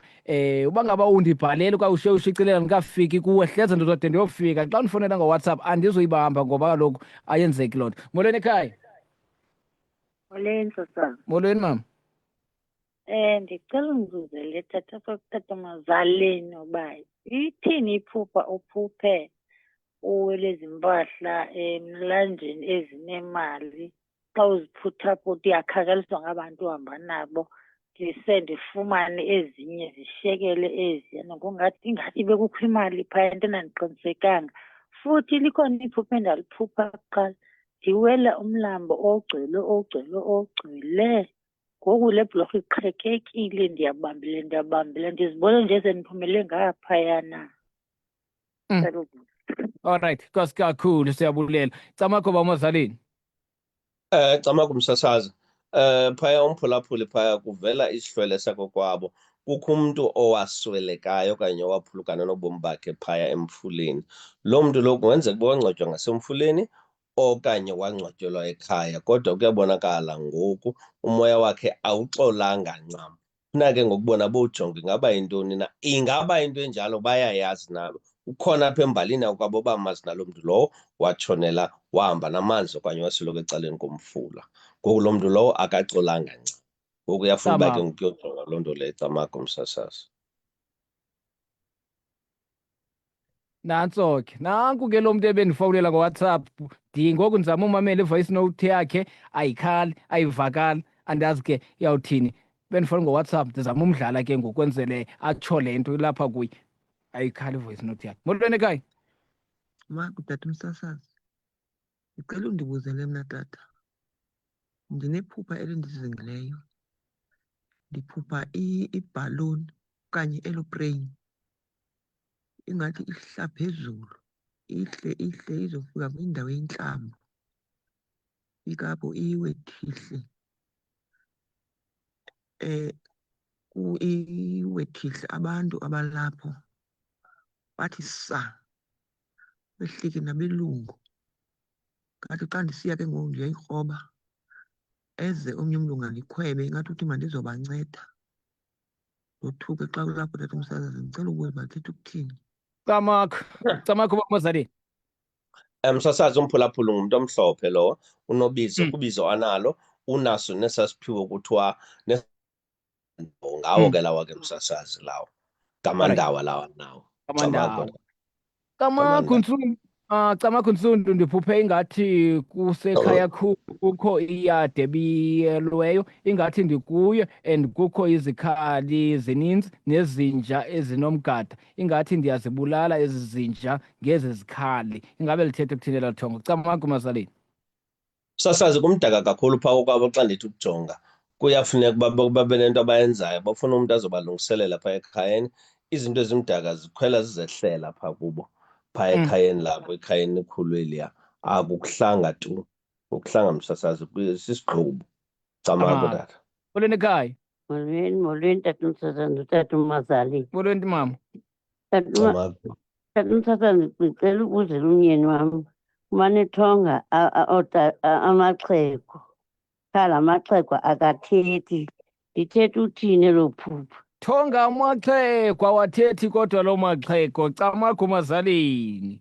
Uba ngaba undibhalele kwa ushicilela ndikafiki kuwe, hleze ndizode ndiyofika. Xa undifonela ngowhatsapp andizuyibamba ngoba kaloku ayenzeki loo nto. Molweni ekhaya. Molweni sasa. Molweni mama. Ndicela undizuzele tata Mazaleni uba ithini iphupha uphuphe uwelezi mpahla emlanjeni ezinemali. Xa uziphuthaphutha uyakhakaliswa ngabantu uhamba nabo, ndifumane ezinye zishekele eziyana. Ingathi bekukho imali phaya, into endandiqinisekanga. Futhi likhona iphupha endaliphupha kuqala, ndiwela umlambo ogcwele. Ngoku le bhulorho iqhekekile, ndiyabambile, ndizibona nje sendiphumelele ngaphayana. Alright, Nkosi kakhulu, siyabulela. Camako bamazaleni. Camako msasazi. Phaya umphulaphuli phaya kuvela isihlwele sakokwabo. Kukho umntu owaswelekayo okanye owaphulukana nobomi bakhe phaya emfuleni. Loo mntu lo kungenzeka uba wangcwatywa ngasemfuleni okanye wangcwatyelwa ekhaya, kodwa kuyabonakala ngoku umoya wakhe awuxolanga ncam. Funa ke ngokubona bowujonga ingaba yintoni na, ingaba into enjalo bayayazi nabo. Ukhona apha embalini kwabo bamazi nalo mntu lowo watshonela, wahamba namanzi okanye wasoloko ecaleni komfula. Ngoku loo mntu lowo akaxolanga ncam. Ngoku uyafuna uba ke ngokuyojonga loo nto leyo. Camako msasazi. Nantso ke, nanku ke lo muntu ebendifowunela ngoWhatsApp. Ngoku ndizama umamela i-voice note yakhe, ayikhali, ayivakali, andazi ke iyawuthini. Bendifowunela ngoWhatsApp, ndizama umdlala ke ngokwenzele atsho le nto ilapha kuye. Ayikhali i-voice note yakhe. Molweni ekhaya. Tata msasazi, ndicela undibuzele mna tata. Ndinephupha elindizingileyo. Ndiphupha ibhaloni okanye elopreyini. Ingathi ihla phezulu, ihle izofika kwindawo yentlambo. Fika apho iwethihle. Iwethihle abantu abalapho bathi saa, behlike nabelungu. Ngathi xa ndisiya ke ngoku ndiyayikroba, eze omnye umntu ngandikhwebe ingathi uthi mandizobanceda ndothuke xa kulapho tata umsasazi ndicela ukubuza bathetha ukuthini. Camakho Mzaleni. Msasazi umphulaphula ngumuntu omhlophe lo unobizo kubizo analo unaso nesasiphiwo kuthiwa ngawo ke lawa ke msasazi lawo gamandawa lawa nawo Camakho Ntsundu ndiphuphe ingathi kusekhaya kukho iyadi ebiyelweyo ingathi ndikuyo and kukho izikhali zininzi nezinja ezinomgada ingathi ndiyazibulala ezi zinja ngezi zikhali ingabe lithetha ukuthini elo thongo. Camakho Mzaleni. Msasazi kumdaka kakhulu phaa kwabo xa ndithi ukujonga kuyafuneka uba babe nento abayenzayo bafuna umuntu azobalungiselela phaa ekhayeni izinto ezimdaka zikhwela zizehlela phaa kubo phaa ekhayeni labo ekhayeni ikhulu eliya akukuhlanga tu ukuhlanga msasazi sisigqubu. Camakho tata. Molweni ekhaya. Molweni tata umsasazi utata uMazaleni. Molweni mama. Tata umsasazi ndicela ukuzela umyeni wam umane ethonga amaxhego khala amaxhego akathethi ndithetha uthini elo phupha. Thonga amaxhego awathethi kodwa loo maxhego. Camakho Mzaleni.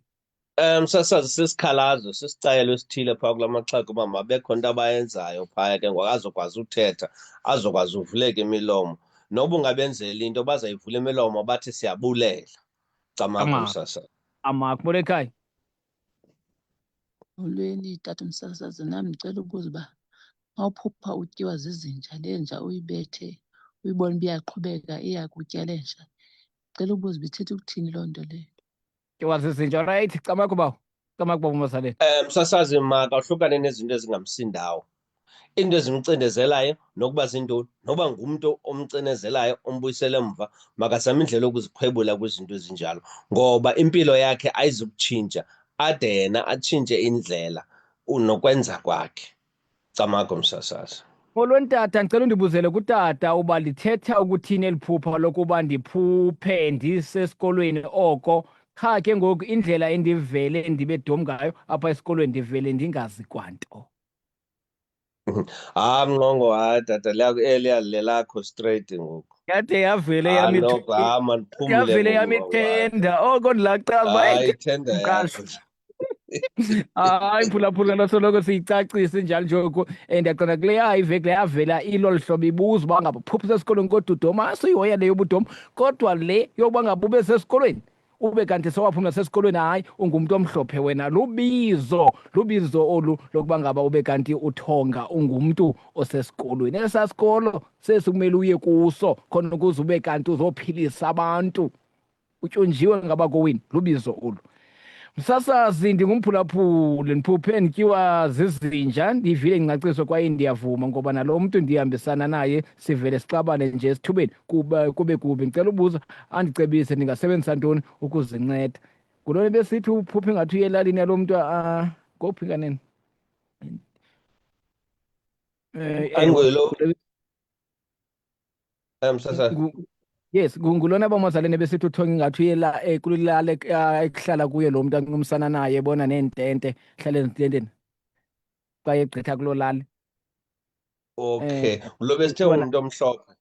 Msasazi sisikhalazo sisicelo esithile phaa kula maxhego uba mabekho nto abayenzayo phaya ke ngoku azokwazi uthetha azokwazi uvuleka imilomo noba ungabenzeli into bazayivula imilomo bathi siyabulela. Camakho msasazi. Amakho ekhaya. Molweni tata umsasazi nam ndicela ukubuza uba mawuphupha utyiwa zizinja lenja uyibethe uyibone uba iyaqhubeka iyakutya le nja ndicela ukubuza uba ithetha ukuthini loo nto leyo. Tyiwa zizinja right. Camakho bawo. Camakho baba Mzaleni. Msasazi makahlukane nezinto ezingamsindawo into ezimcinezelayo nokuba zintoni noba ngumntu omcinezelayo ombuyisele emva makazame indlela yokuzikhwebula kwizinto ezinjalo ngoba impilo yakhe ayizukutshintsha ade yena atshintshe indlela unokwenza kwakhe. Camakho msasazi. Molweni tata ndicela undibuzele kutata uba lithetha ukuthini eliphupha lokuba ndiphuphe ndisesikolweni oko qha ke ngoku indlela endivele ndibe dom ngayo apha esikolweni ndivele ndingazi kwanto. Mnqongo hayi tata eliya lelakho straight ngoku. Yade yavele yavele yamithenda oko ndilaqamba hayi mphulaphula nasoloko siyicacise njalo njoku ndiyaqonda kule iveki yavela ilo hlobo ibuza uba ngaba phupha sesikolweni kodwa udoma asiyihoya le yobudoma kodwa le yokuba ngaba ube sesikolweni ube kanti sowaphuma sesikolweni hayi ungumntu omhlophe wena lubizo olu lokuba ngaba ube kanti uthonga ungumntu osesikolweni esasikolo sesikumele uye kuso khona ukuze ube kanti uzophilisa abantu utyonjiwe ngaba kowini lubizo olu. Msasazi ndingumphulaphuli ndiphuphe ndityiwa zizinja ndivile ngincaciswe kwaye ndiyavuma ngoba nalo mntu ndihambisana naye sivele sixabane nje esithubeni kube kubi ndicela ubuza andicebise ndingasebenzisa ntoni ukuzinceda. Ngulona besithi uphuphe ngathi uye elalini yalo mntu ngophi kanene msasazi. Yes ngulona bamazalene besithi uthonga ingathi uye kulilale ekuhlala kuyo lo mntu anqumsana naye ebona neentente hlala ezintenteni kwaye egqitha kuloo lali. Okay lo besithe umuntu omhlophe.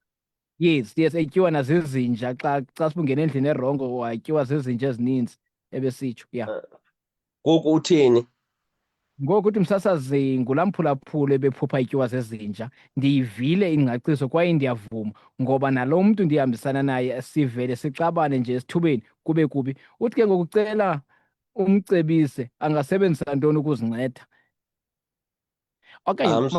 Yes etyiwa nazizinja xa sibungena endlini erongo watyiwa zizinja ezininzi ebesitsho ya. Ngoku uthini? Ngoku uthi msasazi ngulaa mphulaphula ebephupha ityiwa zezinja ndiyivile ingcaciso kwaye ndiyavuma ngoba nalo mntu ndihambisana naye sivele sixabane nje esithubeni kube kubi. Uthi ke ngokucela umcebise angasebenzisa ntoni ukuzinceda okanye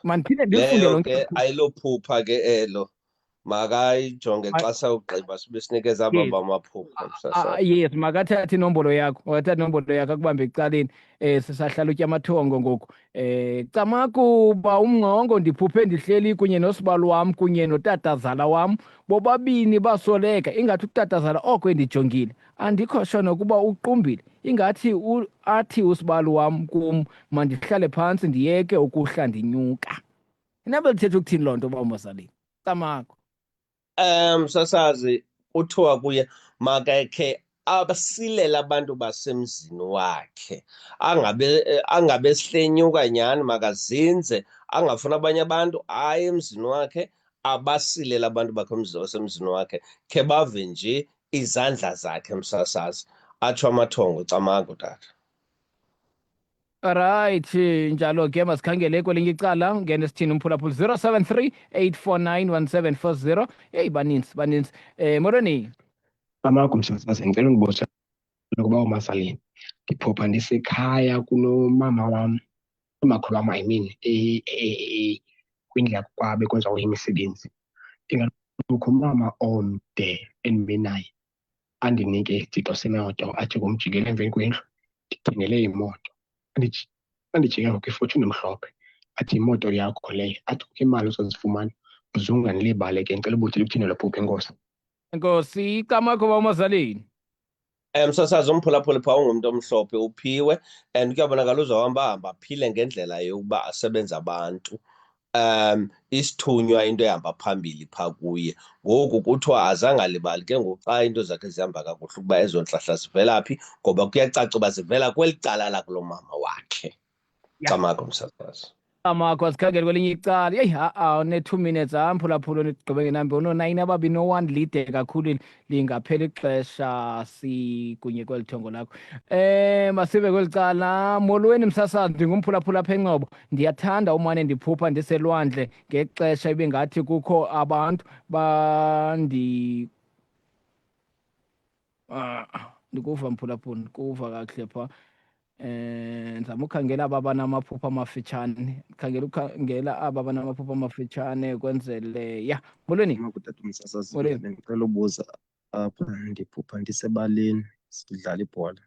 mandiphinde ndifunde leyo ke ayilophupha ke elo makayijonge xa sawugqiba sibe sinikeza aba bamaphupha. Yes makathathe inombolo yakho akubambe ecaleni sisahlala utya amathongo ngoku. Camakho ba umngqongo ndiphuphe ndihleli kunye nosibalo wam kunye notatazala wam bobabini basoleka ingathi utatazala oko endijongile andikho sure nokuba uqumbile ingathi athi usibalo wam kum mandihlale phantsi ndiyeke ukuhla ndinyuka. Inabe lithetha ukuthini loo nto uba uMazaleni? Camakho. Msasazi kuthiwa kuye makakhe abasilela abantu basemzini wakhe, angabe esihlenyuka nyhani, makazinze, angafuna abanye abantu aye emzini wakhe, abasilela abantu bakhe basemzini wakhe, khe bave nje izandla zakhe Msasazi, atsho amathongo Camagu tata. Alright, njalo ke masikhangele kwelinye icala ngene sithini umphulaphula 073 849 1740. Hey baninzi. Moroni. Camagu Msasazi, ngicela ungibotsha ukuba uMasaleni ndiphupha ndisekhaya kunomama wam, umakhulu wam, I mean, kwindlu yakwabo kwenziwa imisebenzi. Ndingalukho umama omde endime naye andinike isitixo semoto, athi kumjikela emveni kwendlu ndithengele imoto. Andijike ngoku ifotshuni emhlophe, athi imoto yakho leyo, athi kukho imali uzozifumana uzunganilibale ke, ngicela ubuthi luthini lophupha. Enkosi. Enkosi, Camagu uMasaleni. Msasazi, umphulaphuli phaa ungumntu omhlophe, uphiwe, and kuyabonakala uzawuhamba aphile ngendlela yokuba asebenza abantu. Isithunywa into ehamba phambili phaa kuye, ngoku kuthiwa azangalibali ke ngoku xa into zakhe zihamba kakuhle ukuba ezo ntlahla zivela phi, ngoba kuyacaca uba zivela kweli cala lakulo mama wakhe. Camagu Msasazi. Camagu, asikhangele kwelinye icala. Yeyi ne-2 minutes mphulaphula nigqibe ngenambe uno-9 ababi no-1 lide kakhulu lingaphela ixesha sikunye kweli thongo lakho. Masibe kweli cala. Molweni Msasazi, ndingumphulaphula apha eNcobo. Ndiyathanda umane ndiphupha ndiselwandle ngexesha ibingathi kukho abantu ndikuva mphulaphula, ndikuva kakuhle phaa. Ndizama ukhangela aba banamaphupha amafitshane, ukhangela aba banamaphupha amafitshane kwenzele ya. Molweni. Msasazi, bendicela ubuza apha, ndiphupha ndisebaleni sidlala ibhola,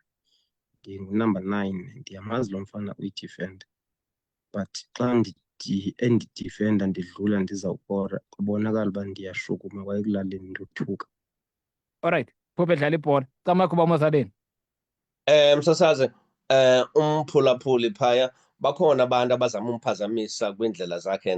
ndingunumber 9, ndiyamazi lo mfana uyidifenda, but xa endidifenda ndidlula ndizawukora kubonakala uba ndiyashukuma kwaye ekulaleni ndothuka. Alright, phupha edlala ibhola. Camagu uMasaleni. Msasazi, umphulaphuli phaya bakhona abantu abazama umphazamisa kwindlela zakhe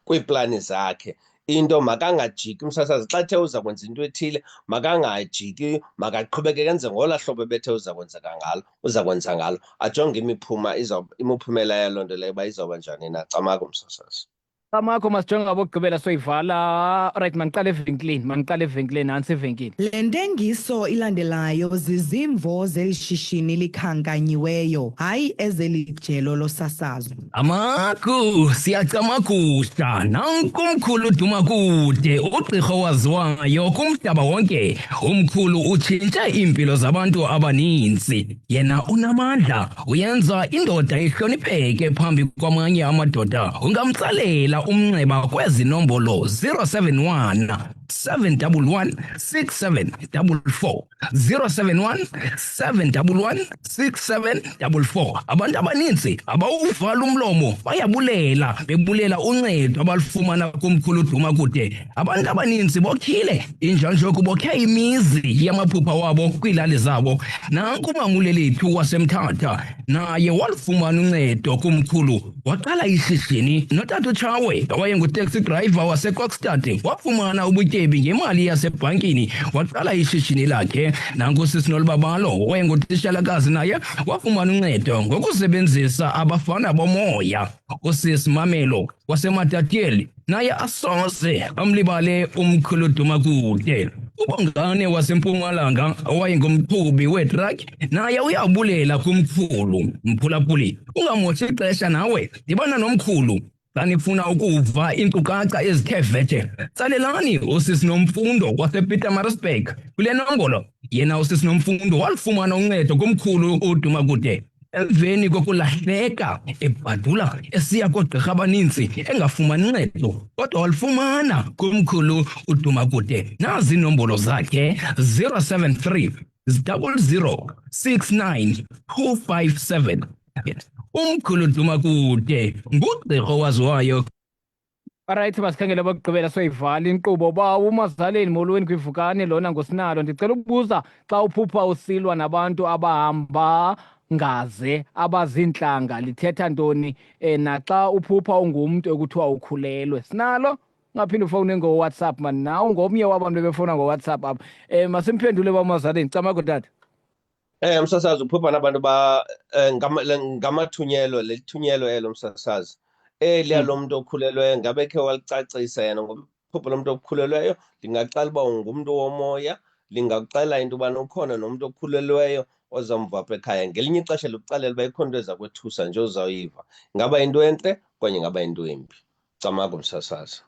kwiiplani zakhe. Into makangajiki Msasazi, xa ethe uza kwenza into ethile makangajiki, makaqhubeke kenze ngolaa hlobo bethe uza kwenza ngalo, ajonge imiphumela yaloo nto leyo uba izawuba njani na. Camagu Msasazi. Camagu, masijonge ngabokugqibela soyivala. Alright, mandiqale evenkileni, nantsi evenkile. Le ntengiso ilandelayo zizimvo zeli shishini likhankanyiweyo, hayi ezelijelo losasazo. Camagu, siyacamagusha, nankumkhulu Dumakude, ugqirha owaziwayo kumhlaba wonke. Umkhulu utshintshe iimpilo zabantu abaninzi. Yena unamandla, uyenza indoda ihlonipheke phambi kwamanye amadoda. Ungamtsalela umnxeba kwezi nombolo 071 711 6744 071 711 6744. Abantu abaninzi abawuvala umlomo bayabulela, bebulela uncedo abalufumana kumkhulu Dumakude. Abantu abaninzi bokhile injanjoku, bokhe imizi yamaphupha wabo kwiilali zabo. Nanku umamulelethu waseMthatha, naye walufumana uncedo kumkhulu, waqala ishishini. Notata uTshawe owayengu-taxi driver waseKokstad wafumana ubutyebi ngemali yasebhankini, waqala ishishini lakhe. Nanku usisi Nolubabalo owayengutishalakazi, naye wafumana uncedo ngokusebenzisa abafana bomoya. Usisi Mamelo waseMatatyeli naye asoze amlibale umkhulu Dumakude. uBongane waseMpumalanga owayengumqhubi weetrakhi naye uyabulela kumkhulu. Mphulaphuli, ungamoshi ixesha nawe, dibana nomkhulu xa nifuna ukuva iinkcukacha ezithe vetshe. Tsalelani usisi Nomfundo wasePietermaritzburg kule nombolo. Yena usisi Nomfundo walufumana uncedo kumkhulu uDumakude emveni kokulahleka, ebhadula esiya koogqirha abaninzi engafumani ncedo, kodwa walufumana kumkhulu uDumakude. Nazi iinombolo zakhe 073 00 69 257. Umkhulu Dumakude ngugqirha owaziwayo. Alright, masikhangele bokugqibela soyivala inkqubo. Ba uMazaleni, molweni kwivukane, lona ngoSinalo. Ndicela ukubuza, xa uphupha usilwa nabantu abahamba ngaze abazintlanga lithetha ntoni? Naxa uphupha ungumntu ekuthiwa ukhulelwe, Sinalo ungaphinde ufone ngo-WhatsApp man, nawe ngomnye wabantu befona ngo-WhatsApp apha. Masimphendule bamazaleni, Camagu tata. Msasazi uphupha nabantu ngamathunyelo, lethunyelo elo msasazi. Eliya lo muntu okhulelweyo ngabe khe walicacisa yena ngophupho lo muntu okhulelweyo, lingacala uba ungumntu womoya, lingakuxela into yobana ukhona nomuntu okhulelweyo ozamva apha ekhaya. Ngelinye ixesha likuxelela uba ikhona into eza kwethusa nje ozawuyiva. Ingaba into entle okanye ingaba into embi. Camagu msasazi.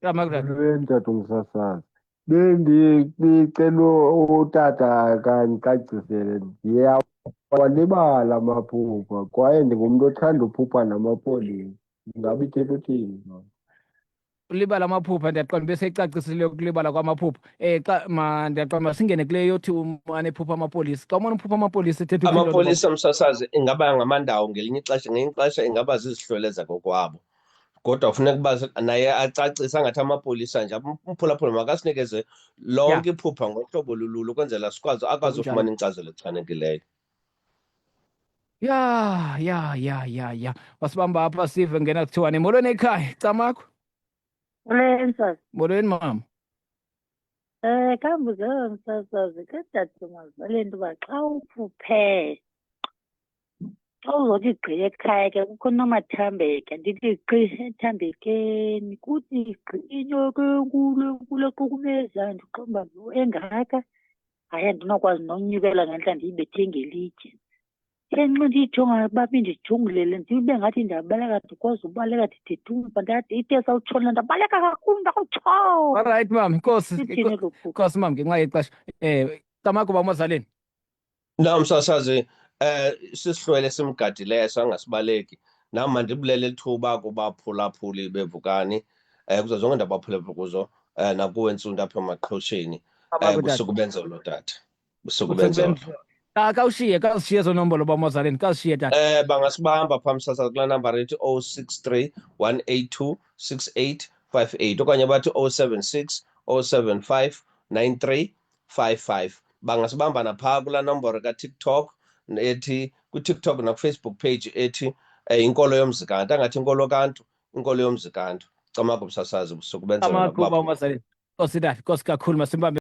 Tata umsasazi. Bendicela utata kandicacisele, ndiyawalibala amaphupha kwaye ndingumntu othanda uphupha namapolisa. Ingabe ithetha uthini? Ulibala amaphupha, ndiyaqonda beseyicacisile ukulibala kwamaphupha. Ndiyaqonda masingene kule yothi anephupha amapolisa. Xa umane uphupha amapolisa ithetha Amapolisa msasazi ingaba ngamandawo ngelinye ixesha ingaba zizihlwele zakokwabo. Kodwa kufuneka uba naye acacise angathi amapolisa nje umphulaphula makasinikeze lonke iphupha ngohlobo olululo ukwenzela akwazi ufumana inkcazelo echanekileyo. Ya. Wasibamba apha sive ngena kuthiwane. Molweni ekhaya, Camagu. Molweni msasazi. Molweni mama. Kambuzewe msasazi kadade mazaleni uba xa uphuphe xa uzothi gqi ekhaya ke kukho nomathambeka, ndithi gqi ethambekeni kuthi gqi inyoka enkulu equkumezayo, ndiqonda lo engaka hayi andinokwazi nonyukela ngentla ndiyibethe ngelitye. Nxa ndiyijonga babi ndijongulele ndibe ngathi ndiyabaleka, ndikwazi ubaleka ndidedumba ide sawutshona ndabaleka kakhulu ndakawutsho. Alright mama, Nkosi mama ngenxa yexesha. Camagu bamazaleni. Na msasazi sisihlwele simgadileyo sangasibaleki. Nam mandibulele ithuba kubaphulaphuli bevukani kuzo zonke ndabaphulaphula kuzo nakuwe Ntsundu apha emaqhosheni. Busuku benzolo tata. Busuku benzolo. Kawushiye zo nombolo bamazaleni, kawushiye tata. Bangasibamba phaa msasazi kulaa namba ethi 063 182 6858 okanye bathi 076 075 9355. Bangasibamba naphaa kulaa nombolo kaTikTok ethi kwiTikTok nakwiFacebook page ethi inkolo yomzikanto, angathi inkolo kantu, inkolo yomzikanto. Camagu msasazi busuku benzolo. Camagu bamazaleni. Nkosi tata, Nkosi kakhulu masimbambe.